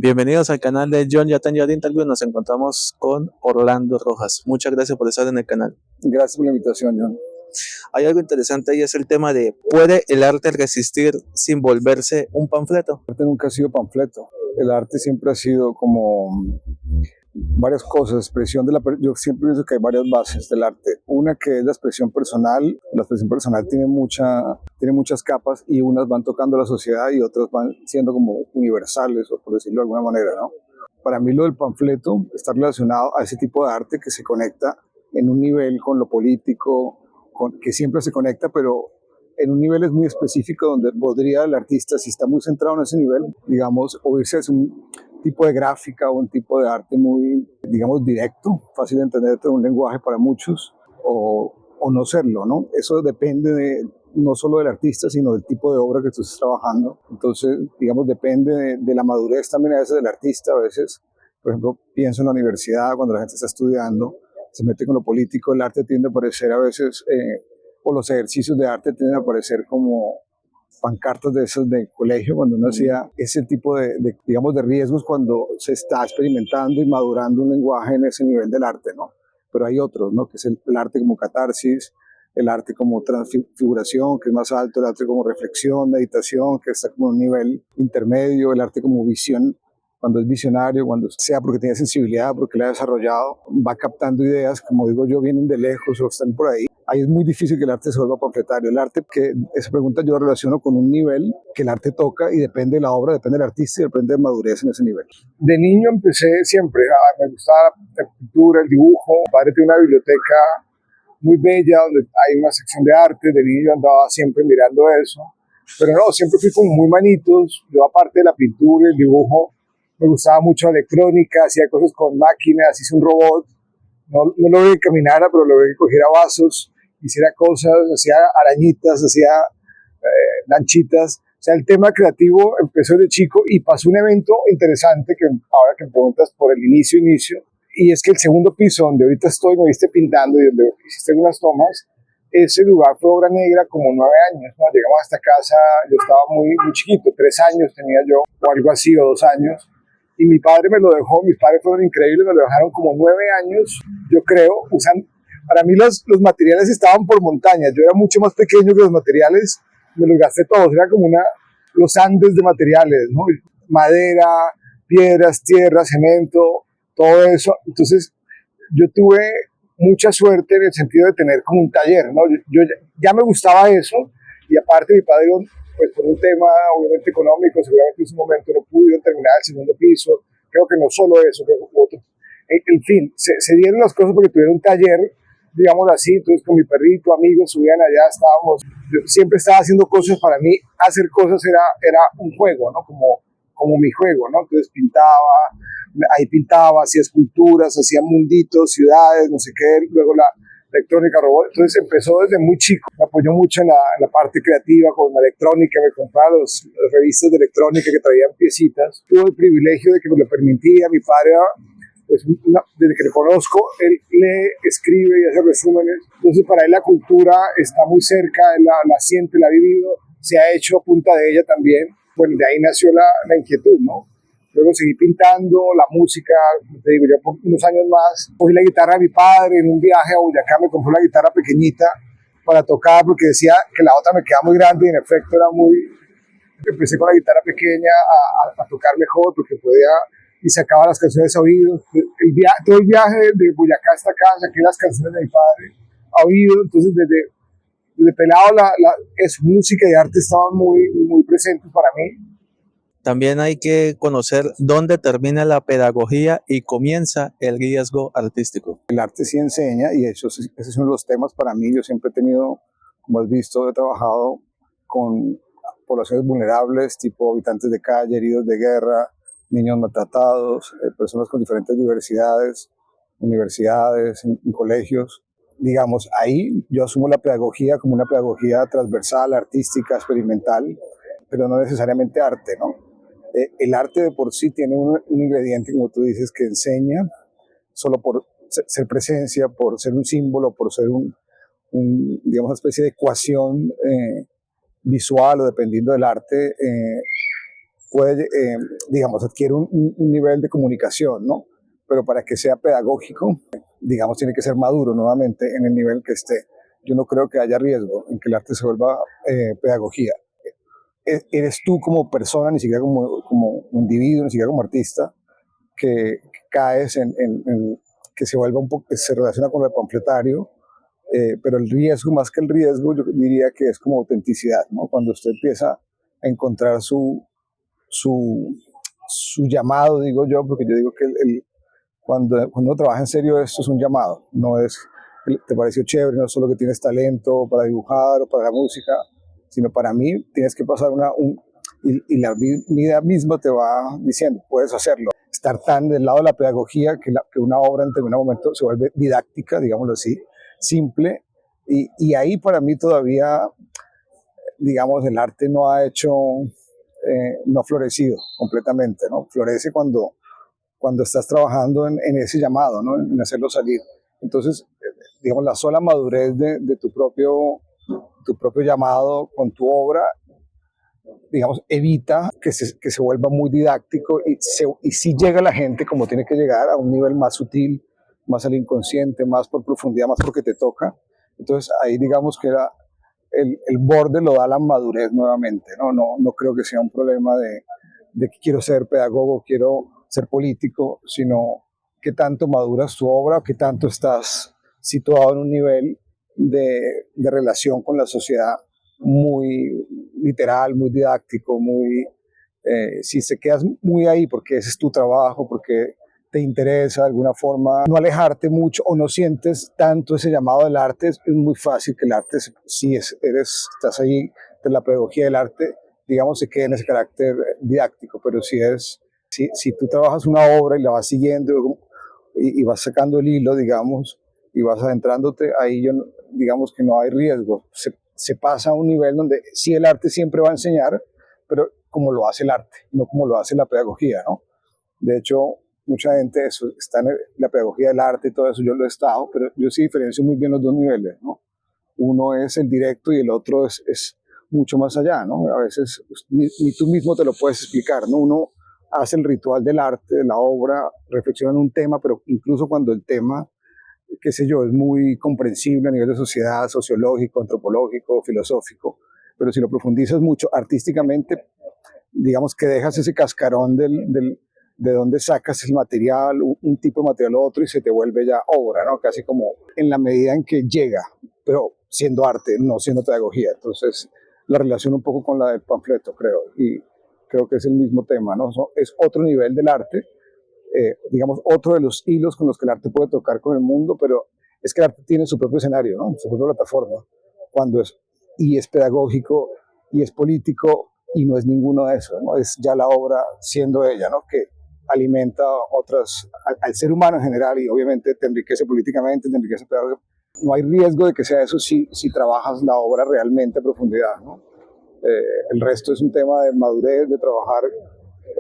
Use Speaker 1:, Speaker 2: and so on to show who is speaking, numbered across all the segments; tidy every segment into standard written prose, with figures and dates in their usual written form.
Speaker 1: Bienvenidos al canal de John Yatan Yard Interview. Nos encontramos con Orlando Rojas. Muchas gracias por estar en el canal.
Speaker 2: Gracias por la invitación, John.
Speaker 1: Hay algo interesante y es el tema de ¿puede el arte resistir sin volverse un panfleto?
Speaker 2: El arte nunca ha sido panfleto. El arte siempre ha sido como varias cosas, expresión de yo siempre pienso que hay varias bases del arte. Una que es la expresión personal. La expresión personal tiene muchas capas y unas van tocando la sociedad y otras van siendo como universales, o por decirlo de alguna manera, ¿no? Para mí lo del panfleto está relacionado a ese tipo de arte que se conecta en un nivel con lo político, que siempre se conecta, pero en un nivel es muy específico donde podría el artista, si está muy centrado en ese nivel, digamos, o irse a un tipo de gráfica o un tipo de arte muy, digamos, directo, fácil de entender, un lenguaje para muchos, o no serlo, ¿no? Eso depende no solo del artista, sino del tipo de obra que tú estés trabajando. Entonces, digamos, depende de la madurez también a veces del artista. A veces, por ejemplo, pienso en la universidad, cuando la gente está estudiando, se mete con lo político, el arte tiende a parecer a veces, o los ejercicios de arte tienden a parecer como pancartas de esos de colegio, cuando uno hacía ese tipo digamos, de riesgos cuando se está experimentando y madurando un lenguaje en ese nivel del arte, ¿no? Pero hay otros, ¿no? Que es el arte como catarsis, el arte como transfiguración, que es más alto, el arte como reflexión, meditación, que está como en un nivel intermedio, el arte como visión, cuando es visionario, cuando sea porque tiene sensibilidad, porque la ha desarrollado, va captando ideas, como digo yo, vienen de lejos o están por ahí. Ahí es muy difícil que el arte se vuelva panfletario. El arte, que esa pregunta yo la relaciono con un nivel que el arte toca y depende de la obra, depende del artista y depende de madurez en ese nivel. De niño empecé siempre, me gustaba la pintura, el dibujo. Mi padre tiene una biblioteca muy bella donde hay una sección de arte. De niño yo andaba siempre mirando eso, pero no, siempre fui como muy manitos. Yo, aparte de la pintura y el dibujo, me gustaba mucho la electrónica, hacía cosas con máquinas, hice un robot, no logré que caminara, pero logré que cogiera vasos, hiciera cosas, hacía arañitas, hacía lanchitas. O sea, el tema creativo empezó de chico y pasó un evento interesante que ahora que me preguntas por el inicio, y es que el segundo piso donde ahorita estoy, me viste pintando y donde hiciste algunas tomas, ese lugar fue obra negra como 9 años, ¿no? Llegamos a esta casa, yo estaba muy chiquito, 3 años tenía yo, o algo así, o 2 años, y mi padre me lo dejó. Mis padres fueron increíbles, me lo dejaron como 9 años, yo creo, para mí los materiales estaban por montañas, yo era mucho más pequeño que los materiales, me los gasté todos, era como los Andes de materiales, ¿no? Madera, piedras, tierra, cemento, todo eso. Entonces yo tuve mucha suerte en el sentido de tener como un taller, ¿no? Yo ya me gustaba eso, y aparte mi padre, pues por un tema obviamente económico, seguramente en su momento no pudo terminar el segundo piso. Creo que no solo eso, creo que otro. En fin, se dieron las cosas porque tuvieron un taller, digamos así. Entonces con mi perrito, amigos, subían allá, yo siempre estaba haciendo cosas. Para mí hacer cosas era un juego, ¿no? Como mi juego, ¿no? Entonces pintaba, hacía esculturas, hacía munditos, ciudades, no sé qué. Luego la electrónica, robot. Entonces empezó desde muy chico, me apoyó mucho en la parte creativa con la electrónica, me compraba las revistas de electrónica que traían piecitas. Tuve el privilegio de que me lo permitía. Mi padre, pues desde que le conozco, él lee, escribe y hace resúmenes. Entonces para él la cultura está muy cerca, él la siente, la ha vivido, se ha hecho a punta de ella también. Bueno, de ahí nació la inquietud, ¿no? Luego seguí pintando, la música, te digo, ya por unos años más. Cogí la guitarra de mi padre en un viaje a Boyacá, me compró una guitarra pequeñita para tocar, porque decía que la otra me quedaba muy grande y en efecto era muy... Empecé con la guitarra pequeña a tocar mejor porque podía, y sacaba las canciones a oído. Todo el viaje de Boyacá hasta acá, saqué las canciones de mi padre a oído. Entonces desde pelado música y arte estaban muy presentes para mí.
Speaker 1: También hay que conocer dónde termina la pedagogía y comienza el riesgo artístico.
Speaker 2: El arte sí enseña, y ese es uno de los temas para mí. Yo siempre he tenido, como has visto, he trabajado con poblaciones vulnerables, tipo habitantes de calle, heridos de guerra, niños maltratados, personas con diferentes diversidades, universidades, en colegios. Digamos, ahí yo asumo la pedagogía como una pedagogía transversal, artística, experimental, pero no necesariamente arte, ¿no? El arte de por sí tiene un ingrediente, como tú dices, que enseña solo por ser presencia, por ser un símbolo, por ser digamos, una especie de ecuación visual, o dependiendo del arte, puede, digamos, adquiere un nivel de comunicación, ¿no? Pero para que sea pedagógico, digamos, tiene que ser maduro nuevamente en el nivel que esté. Yo no creo que haya riesgo en que el arte se vuelva pedagogía. Eres tú como persona, ni siquiera como individuo, ni siquiera como artista, que caes en que se vuelva un poco, se relaciona con lo panfletario, pero el riesgo, más que el riesgo, yo diría que es como autenticidad, ¿no? Cuando usted empieza a encontrar su llamado, digo yo, porque yo digo que cuando uno trabaja en serio esto es un llamado, no es, te pareció chévere, no es solo que tienes talento para dibujar o para la música, sino para mí tienes que pasar y la vida misma te va diciendo, puedes hacerlo. Estar tan del lado de la pedagogía que una obra en determinado momento se vuelve didáctica, digámoslo así, simple, y ahí para mí todavía, digamos, el arte no ha hecho, no ha florecido completamente, ¿no? Florece cuando estás trabajando en ese llamado, ¿no? En hacerlo salir. Entonces, digamos, la sola madurez de tu propio llamado con tu obra, digamos, evita que se vuelva muy didáctico y sí llega la gente como tiene que llegar a un nivel más sutil, más al inconsciente, más por profundidad, más porque te toca. Entonces ahí digamos que el borde lo da la madurez nuevamente, ¿no? No creo que sea un problema de que quiero ser pedagogo, quiero ser político, sino que tanto maduras tu obra, que tanto estás situado en un nivel de relación con la sociedad muy literal, muy didáctico, si se quedas muy ahí porque ese es tu trabajo, porque te interesa de alguna forma no alejarte mucho o no sientes tanto ese llamado del arte, es muy fácil que el arte, si estás ahí de la pedagogía del arte, digamos, se quede en ese carácter didáctico, pero si tú trabajas una obra y la vas siguiendo y vas sacando el hilo, digamos, y vas adentrándote, ahí digamos que no hay riesgo. Se pasa a un nivel donde sí el arte siempre va a enseñar, pero como lo hace el arte, no como lo hace la pedagogía, ¿no? De hecho, mucha gente está en la pedagogía del arte y todo eso, yo lo he estado, pero yo sí diferencio muy bien los dos niveles, ¿no? Uno es el directo y el otro es mucho más allá, ¿no? A veces ni tú mismo te lo puedes explicar, ¿no? Uno hace el ritual del arte, de la obra, reflexiona en un tema, pero incluso cuando el tema, qué sé yo, es muy comprensible a nivel de sociedad, sociológico, antropológico, filosófico, pero si lo profundizas mucho artísticamente, digamos que dejas ese cascarón de dónde sacas el material, un tipo de material u otro y se te vuelve ya obra, ¿no? Casi como en la medida en que llega, pero siendo arte, no siendo pedagogía. Entonces, la relación un poco con la del panfleto, creo, y creo que es el mismo tema, ¿no? Es otro nivel del arte, digamos, otro de los hilos con los que el arte puede tocar con el mundo, pero es que el arte tiene su propio escenario, ¿no? Su propia plataforma, y es pedagógico, y es político, y no es ninguno de esos, ¿no? Es ya la obra siendo ella, ¿no? Que alimenta al ser humano en general, y obviamente te enriquece políticamente, te enriquece pedagógicamente. No hay riesgo de que sea eso si trabajas la obra realmente a profundidad, ¿no? El resto es un tema de madurez, de trabajar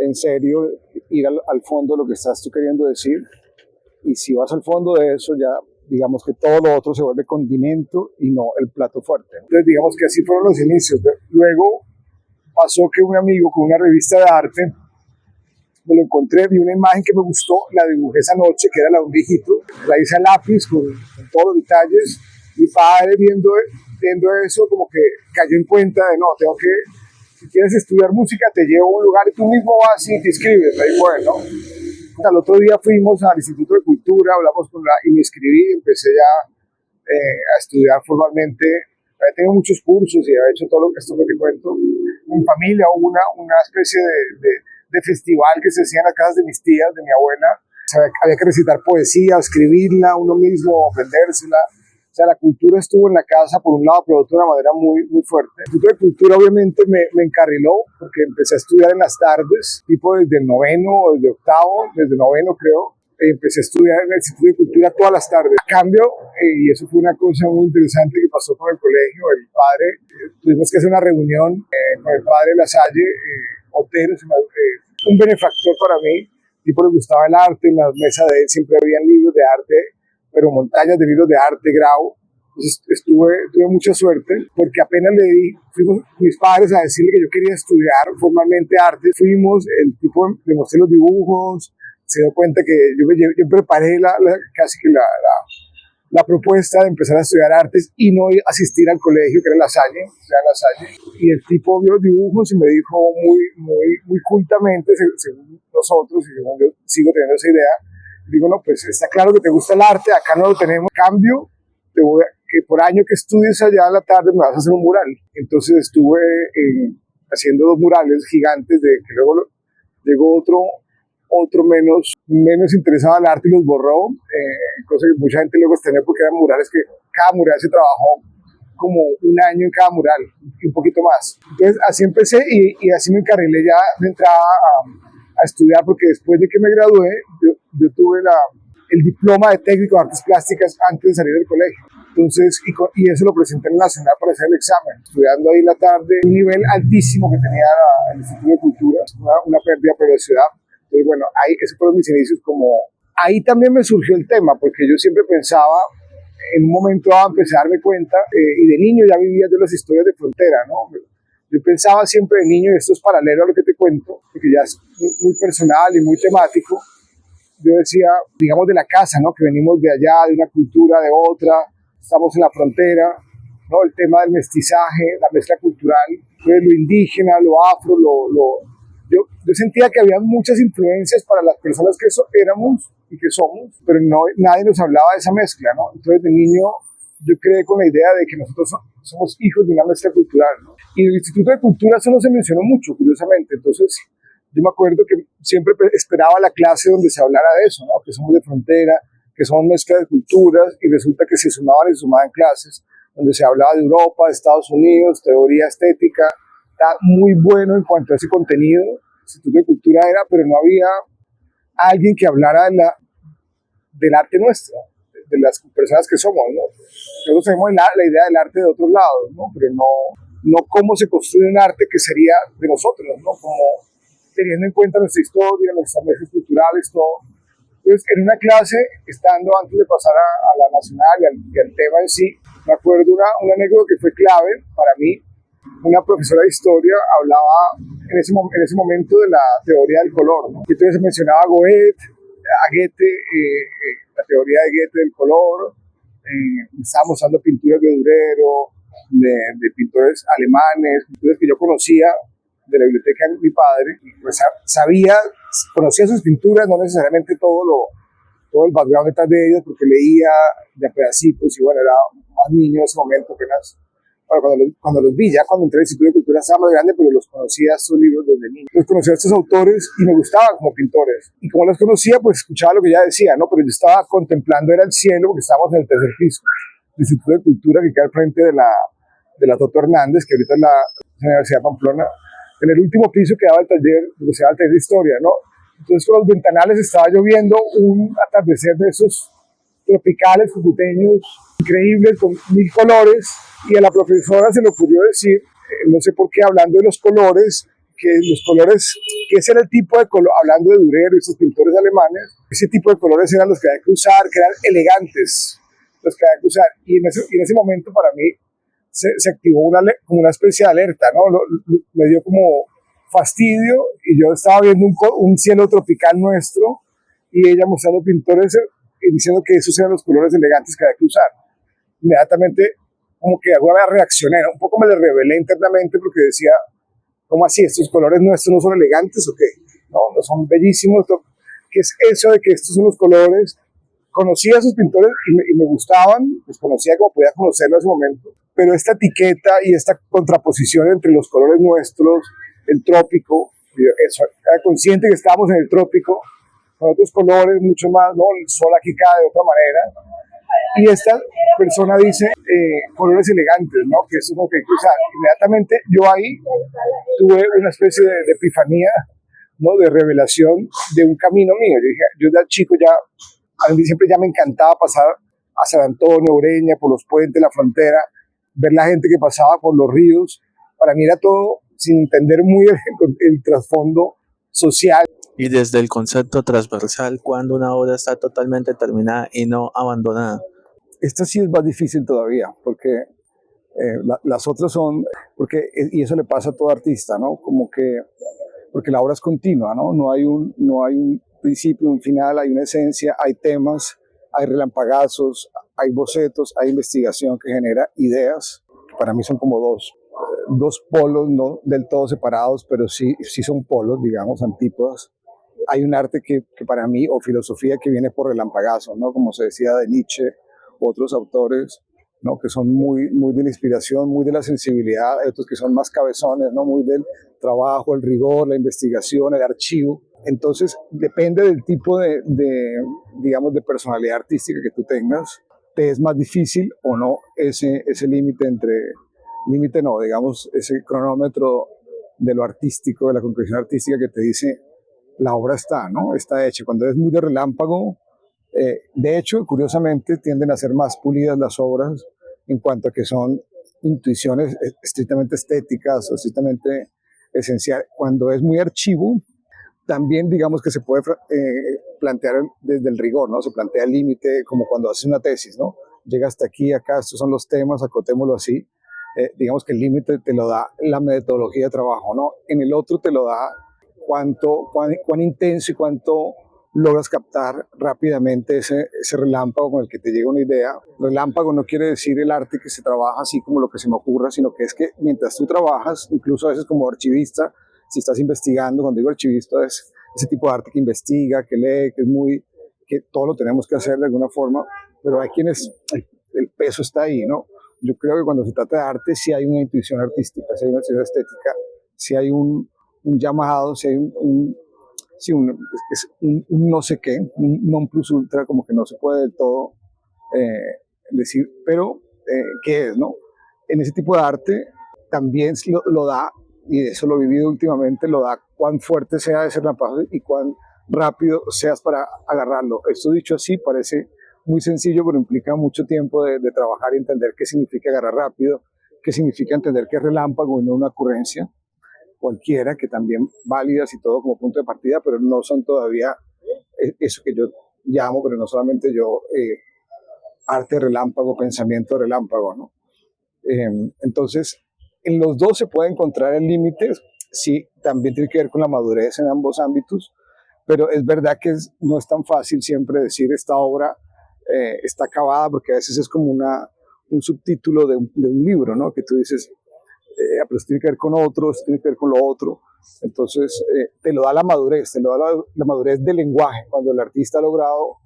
Speaker 2: en serio, ir al fondo de lo que estás tú queriendo decir, y si vas al fondo de eso ya digamos que todo lo otro se vuelve condimento y no el plato fuerte. Entonces digamos que así fueron los inicios. Luego pasó que un amigo con una revista de arte me lo encontré, vi una imagen que me gustó, la dibujé esa noche, que era la de un viejito, la hice a lápiz con todos los detalles. Mi padre viendo eso como que cayó en cuenta de no, si quieres estudiar música te llevo a un lugar y tú mismo vas y te inscribes. Me dijo, bueno, al otro día fuimos al Instituto de Cultura, hablamos y me inscribí, empecé ya a estudiar formalmente. Había tenido muchos cursos y había hecho todo esto que te cuento. En familia hubo una especie de festival que se hacía en las casas de mis tías, de mi abuela. Había que recitar poesía, escribirla uno mismo, aprendérsela. O sea, la cultura estuvo en la casa por un lado, pero de una manera muy, muy fuerte. El Instituto de Cultura obviamente me encarriló porque empecé a estudiar en las tardes, tipo desde el noveno, desde octavo, desde noveno creo. Empecé a estudiar en el Instituto de Cultura todas las tardes. A cambio, y eso fue una cosa muy interesante que pasó con el colegio, el padre, tuvimos que hacer una reunión con el padre Lasalle, Otero, un benefactor para mí, tipo le gustaba el arte, en la mesa de él siempre habían libros de arte, pero montañas de libros de arte, Grau, Entonces tuve mucha suerte porque apenas fuimos mis padres a decirle que yo quería estudiar formalmente arte. Fuimos, el tipo le mostré los dibujos, se dio cuenta que yo preparé casi que la propuesta de empezar a estudiar artes y no asistir al colegio, que era La Salle, y el tipo vio los dibujos y me dijo muy cultamente, según nosotros, y según yo sigo teniendo esa idea, digo, no, pues está claro que te gusta el arte, acá no lo tenemos, cambio, que por año que estudies allá a la tarde me vas a hacer un mural. Entonces estuve haciendo 2 murales gigantes, que luego llegó otro menos interesado al arte y los borró, cosa que mucha gente luego extrañó porque eran murales que cada mural se trabajó como un año en cada mural y un poquito más. Entonces así empecé y así me encarrilé ya de entrada a estudiar, porque después de que me gradué yo tuve el diploma de técnico de artes plásticas antes de salir del colegio. Entonces, y eso lo presenté en el Nacional para hacer el examen, estudiando ahí en la tarde, un nivel altísimo que tenía el Instituto de Cultura, una pérdida de periodicidad. Entonces, bueno, esos fueron mis inicios ahí también me surgió el tema, porque yo siempre pensaba, en un momento dado empecé a darme cuenta, y de niño ya vivía yo las historias de frontera, ¿no? Yo pensaba siempre de niño, y esto es paralelo a lo que te cuento, porque ya es muy personal y muy temático. Yo decía, digamos, de la casa, ¿no? Que venimos de allá, de una cultura, de otra, estamos en la frontera, ¿no? El tema del mestizaje, la mezcla cultural, pues lo indígena, lo afro, yo sentía que había muchas influencias para las personas que éramos y que somos, pero nadie nos hablaba de esa mezcla, ¿no? Entonces, de niño, yo creé con la idea de que nosotros somos hijos de una mezcla cultural, ¿no? Y en el Instituto de Cultura eso no se mencionó mucho, curiosamente. Entonces, yo me acuerdo que siempre esperaba la clase donde se hablara de eso, ¿no? Que somos de frontera, que somos mezcla de culturas, y resulta que se sumaban clases donde se hablaba de Europa, de Estados Unidos, teoría estética. Está muy bueno en cuanto a ese contenido. El Instituto de Cultura pero no había alguien que hablara del arte nuestro, de las personas que somos, ¿no? Nosotros tenemos la idea del arte de otros lados, ¿no? Pero no cómo se construye un arte que sería de nosotros, ¿no? Como teniendo en cuenta nuestra historia, nuestras mezclas culturales, todo. Entonces, en una clase, estando antes de pasar a la nacional y al tema en sí, me acuerdo una anécdota que fue clave para mí. Una profesora de historia hablaba en ese momento de la teoría del color, ¿no? Y entonces mencionaba a Goethe, la teoría de Goethe del color. Estábamos usando pinturas de Durero, de pintores alemanes, pintores que yo conocía de la biblioteca de mi padre, y pues conocía sus pinturas, no necesariamente todo el background detrás de ellas, porque leía de a pedacitos, y bueno, era más niño en ese momento apenas. Bueno, cuando los vi, ya cuando entré al Instituto de Cultura estaba más grande, pero los conocía estos libros desde niño. Los conocía a estos autores y me gustaban como pintores. Y como los conocía, pues escuchaba lo que ella decía, ¿no? Pero yo estaba contemplando era el cielo, porque estábamos en el tercer piso del Instituto de Cultura, que queda al frente de la Toto Hernández, que ahorita es la Universidad de Pamplona. En el último piso quedaba el taller, donde se llama el taller de historia, ¿no? Entonces con los ventanales estaba lloviendo un atardecer de esos tropicales, cucuteños, increíbles, con 1000 colores, y a la profesora se le ocurrió decir, no sé por qué, hablando de los colores, que ese era el tipo de color, hablando de Durero y esos pintores alemanes, ese tipo de colores eran los que había que usar, que eran elegantes, los que había que usar, y en ese momento para mí se activó como una especie de alerta, ¿no? Me dio como fastidio, y yo estaba viendo un cielo tropical nuestro, y ella mostrando pintores y diciendo que esos eran los colores elegantes que había que usar. Inmediatamente, como que alguna vez reaccioné, un poco me le rebelé internamente, porque decía, ¿cómo así? ¿Estos colores nuestros no son elegantes o qué? No son bellísimos. ¿Qué es eso de que estos son los colores? Conocía a esos pintores y me gustaban, pues conocía como podía conocerlo en ese momento, pero esta etiqueta y esta contraposición entre los colores nuestros, el trópico, era consciente que estábamos en el trópico, con otros colores mucho más, ¿no? El sol aquí cae de otra manera, y esta persona dice colores elegantes, ¿no? Que eso es lo que hay que usar. Inmediatamente yo ahí tuve una especie de epifanía, ¿no? De revelación de un camino mío. Yo de chico a mí siempre ya me encantaba pasar a San Antonio, Ureña, por los puentes, la frontera, ver la gente que pasaba por los ríos. Para mí era todo sin entender muy el trasfondo social.
Speaker 1: Y desde el concepto transversal, cuando una obra está totalmente terminada y no abandonada.
Speaker 2: Esta sí es más difícil todavía, porque las otras son, y eso le pasa a todo artista, ¿no? Como que, porque la obra es continua, ¿no? No hay un principio, un final, hay una esencia, hay temas, hay relampagazos, hay bocetos, hay investigación que genera ideas, que para mí son como dos polos, no del todo separados, pero sí son polos, digamos, antípodas. Hay un arte que para mí, o filosofía que viene por relampagazos, ¿no? Como se decía de Nietzsche, otros autores, ¿no? Que son muy de la inspiración, muy de la sensibilidad, otros que son más cabezones, ¿no? Muy del trabajo, el rigor, la investigación, el archivo. Entonces, depende del tipo digamos, de personalidad artística que tú tengas, te es más difícil o no ese límite no, digamos, ese cronómetro de lo artístico, de la concreción artística que te dice, la obra está, ¿no? Está hecha. Cuando es muy de relámpago, de hecho, curiosamente, tienden a ser más pulidas las obras en cuanto a que son intuiciones estrictamente estéticas o estrictamente esenciales. Cuando es muy archivo, también digamos que se puede plantear desde el rigor, ¿no? Se plantea el límite como cuando haces una tesis, ¿no? Llega hasta aquí, acá, estos son los temas, acotémoslo así. Digamos que el límite te lo da la metodología de trabajo, ¿no? En el otro te lo da cuán intenso y cuánto logras captar rápidamente ese relámpago con el que te llega una idea. Relámpago no quiere decir el arte que se trabaja así como lo que se me ocurra, sino que es que mientras tú trabajas, incluso a veces como archivista, si estás investigando, cuando digo archivista es ese tipo de arte que investiga, que lee, que todo lo tenemos que hacer de alguna forma, pero hay quienes, el peso está ahí, ¿no? Yo creo que cuando se trata de arte sí hay una intuición artística, sí hay una intuición estética, sí hay un llamado, sí hay un no sé qué, un non plus ultra, como que no se puede del todo decir, pero ¿qué es, no? En ese tipo de arte también lo da, y eso lo he vivido últimamente, lo da cuán fuerte sea ese relámpago y cuán rápido seas para agarrarlo. Esto dicho así parece muy sencillo, pero implica mucho tiempo de trabajar y entender qué significa agarrar rápido, qué significa entender que es relámpago y no una ocurrencia cualquiera, que también válidas y todo como punto de partida, pero no son todavía eso que yo llamo, pero no solamente yo, arte relámpago, pensamiento relámpago, ¿no? Entonces, en los dos se puede encontrar el límite, sí, también tiene que ver con la madurez en ambos ámbitos, pero es verdad que no es tan fácil siempre decir esta obra está acabada, porque a veces es como un subtítulo de un libro, ¿no? Que tú dices, pero esto tiene que ver con otros, tiene que ver con lo otro. Entonces, te lo da la madurez, te lo da la madurez del lenguaje. Cuando el artista ha logrado,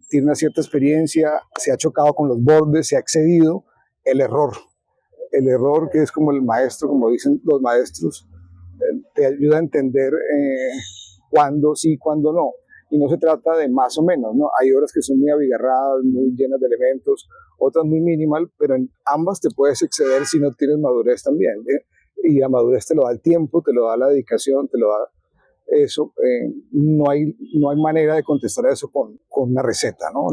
Speaker 2: tiene una cierta experiencia, se ha chocado con los bordes, se ha excedido, el error que es como el maestro, como dicen los maestros, te ayuda a entender cuándo sí, cuándo no. Y no se trata de más o menos, ¿no? Hay obras que son muy abigarradas, muy llenas de elementos, otras muy minimal, pero en ambas te puedes exceder si no tienes madurez también, ¿eh? Y la madurez te lo da el tiempo, te lo da la dedicación, te lo da eso. No hay manera de contestar a eso con una receta, ¿no?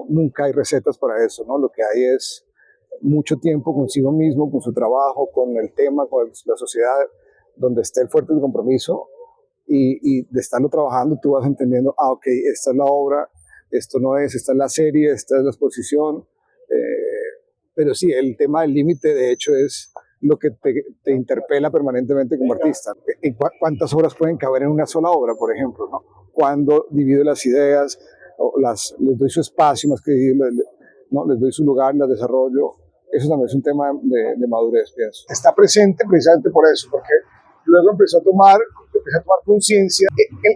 Speaker 2: Nunca hay recetas para eso, ¿no? Lo que hay es mucho tiempo consigo mismo, con su trabajo, con el tema, con la sociedad, donde esté el fuerte compromiso y de estarlo trabajando, tú vas entendiendo, ok, esta es la obra, esto no es, esta es la serie, esta es la exposición, pero sí, el tema del límite de hecho es lo que te interpela permanentemente como artista. ¿Cuántas obras pueden caber en una sola obra, por ejemplo, ¿no? ¿Cuándo divido las ideas, les doy su espacio más que dividirlas, ¿no? Les doy su lugar, las desarrollo? Eso también es un tema de madurez, pienso. Está presente precisamente por eso, porque luego empecé a tomar conciencia.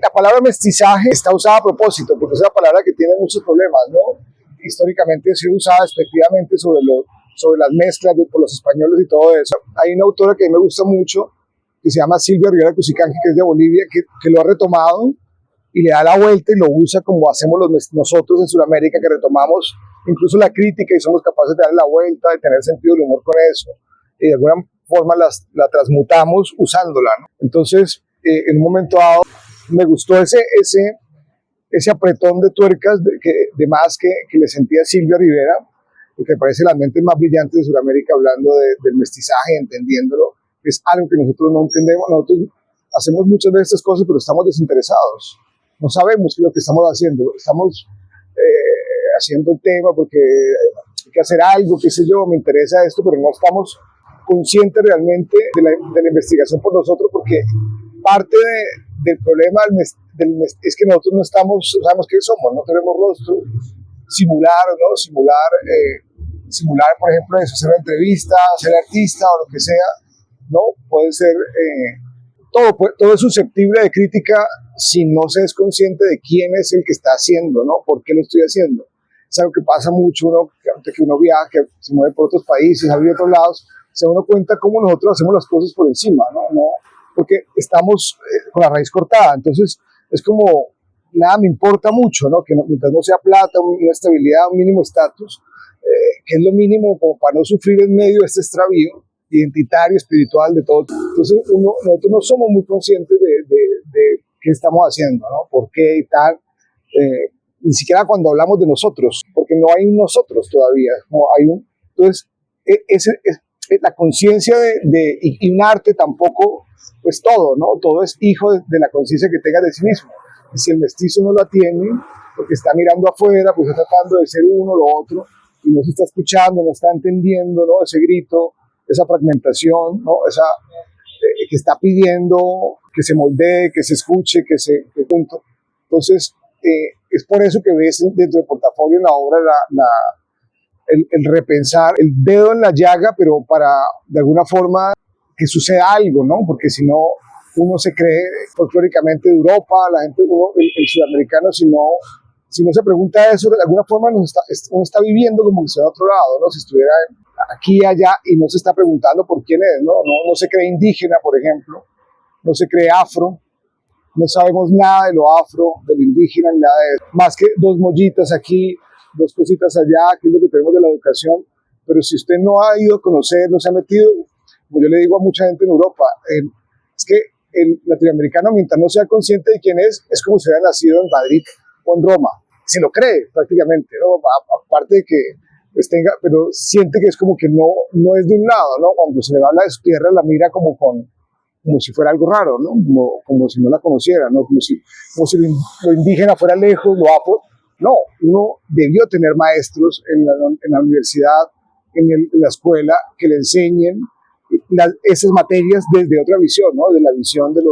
Speaker 2: La palabra mestizaje está usada a propósito, porque es una palabra que tiene muchos problemas, ¿no? Históricamente ha sido usada despectivamente sobre las mezclas por los españoles y todo eso. Hay una autora que a mí me gusta mucho, que se llama Silvia Rivera Cusicanqui, que es de Bolivia, que lo ha retomado y le da la vuelta y lo usa como hacemos nosotros en Sudamérica, que retomamos incluso la crítica y somos capaces de darle la vuelta, de tener sentido del humor con eso, y de alguna forma la transmutamos usándola, ¿no? Entonces, en un momento dado, me gustó ese apretón de tuercas de más que le sentía Silvia Rivera, porque me parece las mentes más brillantes de Sudamérica hablando del mestizaje, entendiéndolo. Es algo que nosotros no entendemos. Nosotros hacemos muchas veces estas cosas, pero estamos desinteresados. No sabemos qué es lo que estamos haciendo. Estamos haciendo el tema porque hay que hacer algo, qué sé yo, me interesa esto, pero no estamos conscientes realmente de la investigación por nosotros, porque parte del problema es que nosotros no sabemos qué somos, no tenemos rostro, simular, ¿no? Simular, por ejemplo, eso, hacer una entrevista, ser artista o lo que sea, ¿no? Puede ser, todo es susceptible de crítica si no se es consciente de quién es el que está haciendo, ¿no? ¿Por qué lo estoy haciendo? Es algo que pasa mucho, que uno viaja, que se mueve por otros países, ha vivido otros lados, se da uno cuenta cómo nosotros hacemos las cosas por encima, ¿no? Porque estamos con la raíz cortada, entonces es como, nada me importa mucho, ¿no? Que mientras no sea plata, una estabilidad, un mínimo estatus, que es lo mínimo como para no sufrir en medio de este extravío identitario, espiritual, de todo. Entonces nosotros no somos muy conscientes de qué estamos haciendo, ¿no? Por qué y tal. Ni siquiera cuando hablamos de nosotros, porque no hay un nosotros todavía. No hay entonces, la conciencia y un arte tampoco, pues todo, ¿no? Todo es hijo de la conciencia que tenga de sí mismo. Y si el mestizo no la tiene, porque está mirando afuera, pues está tratando de ser uno, lo otro, y no se está escuchando, no está entendiendo, ¿no? Ese grito, esa fragmentación, ¿no? Que está pidiendo que se moldee, que se escuche, que punto. Entonces, es por eso que ves dentro del portafolio en la obra el repensar, el dedo en la llaga, pero para, de alguna forma, que suceda algo, ¿no? Porque si no, uno se cree folclóricamente de Europa, la gente, el sudamericano, si no se pregunta eso, de alguna forma uno está viviendo como que está en otro lado, ¿no? Si estuviera aquí, allá, y no se está preguntando por quién es, ¿no? No se cree indígena, por ejemplo, no se cree afro, no sabemos nada de lo afro, de lo indígena, ni nada de eso. Más que dos mollitas aquí, dos cositas allá, que es lo que tenemos de la educación. Pero si usted no ha ido a conocer, no se ha metido, como yo le digo a mucha gente en Europa, es que el latinoamericano, mientras no sea consciente de quién es como si hubiera nacido en Madrid o en Roma. Se lo cree prácticamente, ¿no? Aparte de que pues pero siente que es como que no es de un lado, ¿no? Cuando se le habla de su tierra, la mira como si fuera algo raro, ¿no? Como si no la conociera, ¿no? Como si lo indígena fuera lejos, lo afro. No, uno debió tener maestros en la universidad, en la escuela, que le enseñen esas materias desde otra visión, ¿no? De la visión de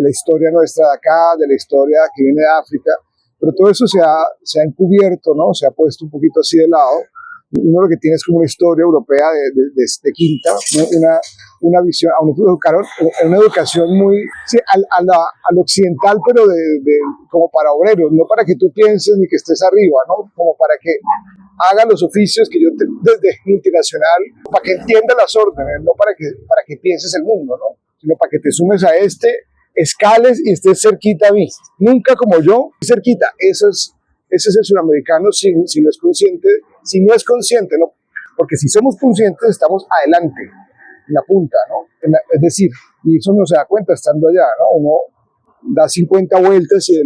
Speaker 2: la historia nuestra de acá, de la historia que viene de África. Pero todo eso se ha encubierto, ¿no? Se ha puesto un poquito así de lado. Uno lo que tiene es como una historia europea de quinta, una visión, a una educación muy sí, al occidental, pero como para obreros, no para que tú pienses ni que estés arriba, ¿no? Como para que haga los oficios que yo desde multinacional, para que entienda las órdenes, no para que pienses el mundo, ¿no? Sino para que te sumes a escales y estés cerquita a mí. Nunca como yo, cerquita. Ese es el sudamericano si no es consciente, ¿no? Porque si somos conscientes estamos adelante, en la punta, ¿no? Es decir, y eso no se da cuenta estando allá, ¿no? Uno da 50 vueltas y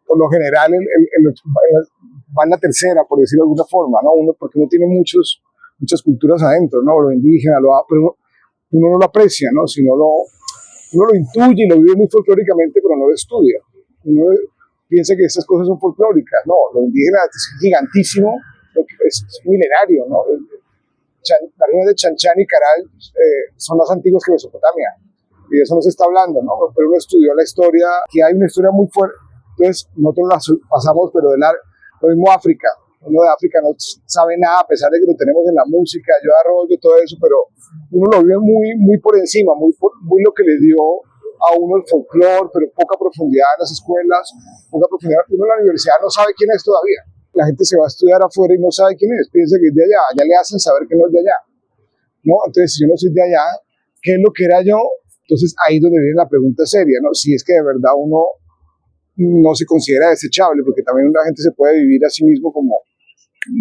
Speaker 2: por lo general va en la tercera, por decirlo de alguna forma, ¿no? Porque uno tiene muchas culturas adentro, ¿no? Lo indígena, pero uno no lo aprecia, ¿no? Sino uno lo intuye y lo vive muy folclóricamente, pero no lo estudia. Uno piensa que estas cosas son folclóricas. No, lo indígena es gigantísimo, es milenario, ¿no? Las ruinas de Chan Chan y Caral son más antiguas que Mesopotamia, y de eso no se está hablando, ¿no? Pero uno estudió la historia, que hay una historia muy fuerte, entonces nosotros la pasamos, pero lo mismo África. Uno de África no sabe nada, a pesar de que lo tenemos en la música, yo arroyo, todo eso, pero uno lo vive muy, muy por encima, muy lo que le dio a uno el folclore, pero poca profundidad en las escuelas, poca profundidad. Uno en la universidad no sabe quién es todavía. La gente se va a estudiar afuera y no sabe quién es, piensa que es de allá, allá le hacen saber que no es de allá, ¿no? Entonces, si yo no soy de allá, ¿qué es lo que era yo? Entonces, ahí es donde viene la pregunta seria, ¿no? Si es que de verdad uno no se considera desechable, porque también la gente se puede vivir a sí mismo como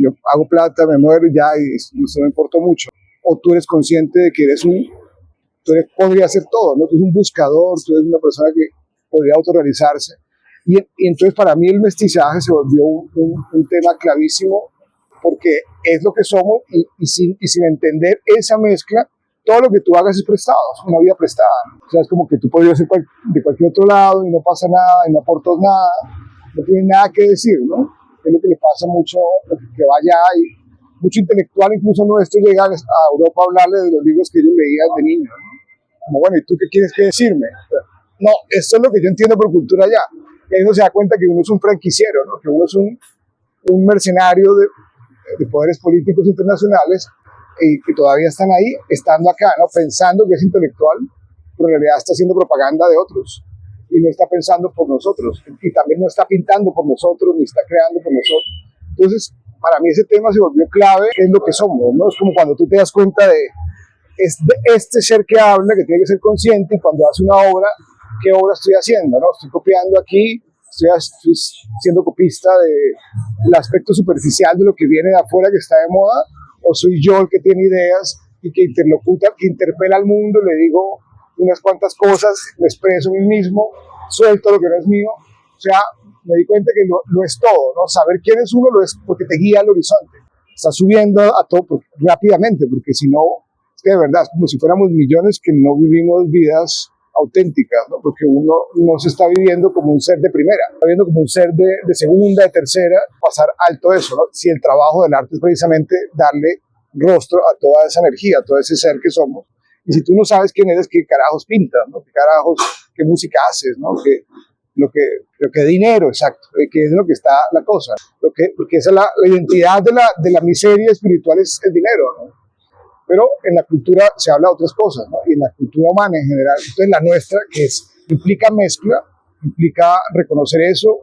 Speaker 2: yo hago plata, me muero y ya, y eso no me importa mucho. O tú eres consciente de que podría hacer todo, ¿no? Tú eres un buscador, tú eres una persona que podría autorrealizarse. Y entonces para mí el mestizaje se volvió un tema clavísimo, porque es lo que somos y sin entender esa mezcla, todo lo que tú hagas es prestado, es una vida prestada, ¿no? O sea, es como que tú podrías ser de cualquier otro lado y no pasa nada y no aportas nada, no tienes nada que decir, ¿no? es lo que le pasa mucho, que vaya y mucho intelectual, incluso nuestro, llega a Europa a hablarle de los libros que ellos leían de niños, ¿no? Como, bueno, ¿y tú qué quieres que decirme? No, esto es lo que yo entiendo por cultura allá. Y ahí uno se da cuenta que uno es un franquiciero, ¿no? Que uno es un mercenario de poderes políticos internacionales y que todavía están ahí, estando acá, ¿no? Pensando que es intelectual, pero en realidad está haciendo propaganda de otros y no está pensando por nosotros, y también no está pintando por nosotros, ni está creando por nosotros. Entonces, para mí ese tema se volvió clave, es lo que somos, ¿no? Es como cuando tú te das cuenta de este ser que habla, que tiene que ser consciente, y cuando hace una obra, ¿qué obra estoy haciendo? ¿No? Estoy copiando aquí, estoy siendo copista del aspecto superficial de lo que viene de afuera que está de moda, o soy yo el que tiene ideas y que interlocuta, que interpela al mundo, le digo unas cuantas cosas, me expreso a mí mismo, suelto lo que no es mío. O sea, me di cuenta que lo es todo, ¿no? Saber quién es uno lo es porque te guía al horizonte. Está subiendo a todo rápidamente, porque si no, es que de verdad es como si fuéramos millones que no vivimos vidas auténticas, ¿no? Porque uno no se está viviendo como un ser de primera, está viviendo como un ser de segunda, de tercera, pasar alto eso, ¿no? Si el trabajo del arte es precisamente darle rostro a toda esa energía, a todo ese ser que somos. Y si tú no sabes quién eres, qué carajos pintas, ¿no? Qué carajos, qué música haces, ¿no? Lo que dinero, exacto, que es lo que está la cosa, porque esa es la identidad de la miseria espiritual, es el dinero, ¿no? Pero en la cultura se habla de otras cosas, ¿no? Y en la cultura humana en general, entonces la nuestra, implica mezcla, implica reconocer eso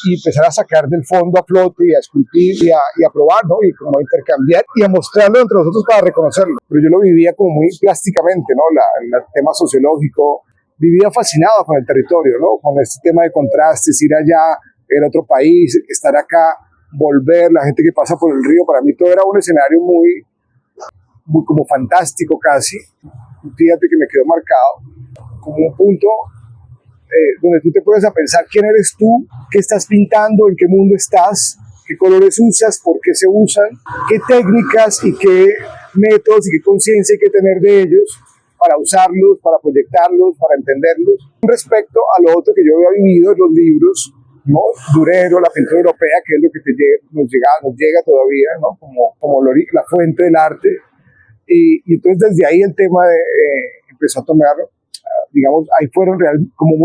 Speaker 2: y empezar a sacar del fondo a flote y a esculpir y a probar, ¿no? Y como a intercambiar y a mostrarlo entre nosotros para reconocerlo. Pero yo lo vivía como muy plásticamente, ¿no? El tema sociológico, vivía fascinado con el territorio, ¿no? Con este tema de contrastes, ir allá, ver otro país, estar acá, volver, la gente que pasa por el río, para mí todo era un escenario muy como fantástico casi. Fíjate que me quedó marcado como un punto donde tú te puedes a pensar quién eres tú, qué estás pintando, en qué mundo estás, qué colores usas, por qué se usan, qué técnicas y qué métodos y qué conciencia hay que tener de ellos para usarlos, para proyectarlos, para entenderlos. Respecto a lo otro que yo había vivido en los libros, ¿no? Durero, la pintura europea, que es lo que nos llega todavía, ¿no? Como la fuente del arte. Y entonces desde ahí el tema empezó a tomar, digamos, ahí fueron como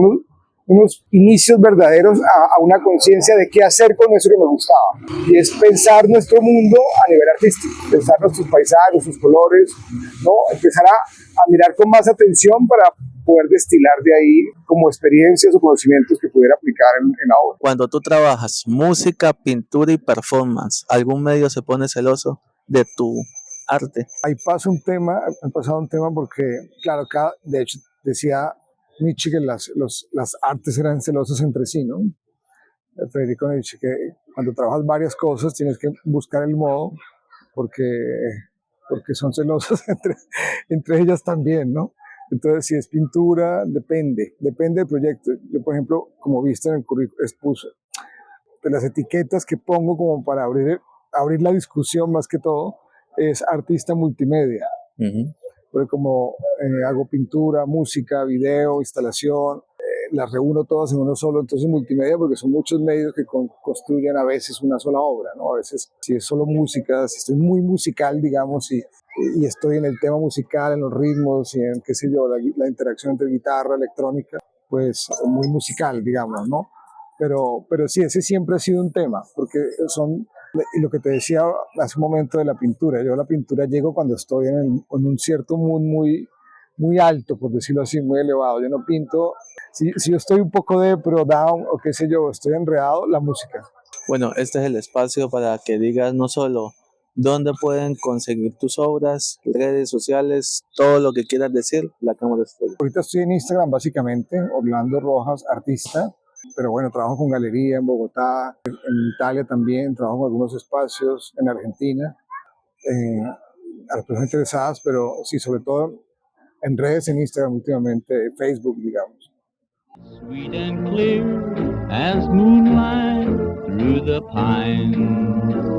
Speaker 2: unos inicios verdaderos a una conciencia de qué hacer con eso que me gustaba. Y es pensar nuestro mundo a nivel artístico, pensar nuestros paisajes, nuestros colores, ¿no? Empezar a mirar con más atención para poder destilar de ahí como experiencias o conocimientos que pudiera aplicar en la obra.
Speaker 1: Cuando tú trabajas música, pintura y performance, ¿algún medio se pone celoso de tu arte?
Speaker 2: Ahí pasa un tema, ha pasado un tema porque, claro, de hecho decía Nietzsche que las artes eran celosas entre sí, ¿no? Federico Nietzsche, que cuando trabajas varias cosas tienes que buscar el modo porque son celosas entre ellas también, ¿no? Entonces, si es pintura, depende del proyecto. Yo, por ejemplo, como viste en el currículum, expuse de las etiquetas que pongo como para abrir la discusión más que todo, es artista multimedia. Porque como hago pintura, música, video, instalación, las reúno todas en uno solo, entonces multimedia, porque son muchos medios que construyen a veces una sola obra, ¿no? A veces, si es solo música, si estoy muy musical, digamos, y estoy en el tema musical, en los ritmos y en, qué sé yo, la interacción entre guitarra, electrónica, pues muy musical, digamos, ¿no? Pero sí, ese siempre ha sido un tema, porque y lo que te decía hace un momento de la pintura, yo a la pintura llego cuando estoy en un cierto mood muy alto, por decirlo así, muy elevado. Yo no pinto, si yo estoy un poco down o qué sé yo, estoy enredado, la música.
Speaker 1: Bueno, este es el espacio para que digas no solo dónde pueden conseguir tus obras, redes sociales, todo lo que quieras decir, la cámara es tuya.
Speaker 2: Ahorita estoy en Instagram básicamente, Orlando Rojas, artista, pero bueno, trabajo con galería en Bogotá, en Italia también, trabajo en algunos espacios en Argentina, a las personas interesadas, pero sí, sobre todo en redes, en Instagram últimamente, Facebook, digamos.
Speaker 3: Sweet and clear as moonlight through the pines.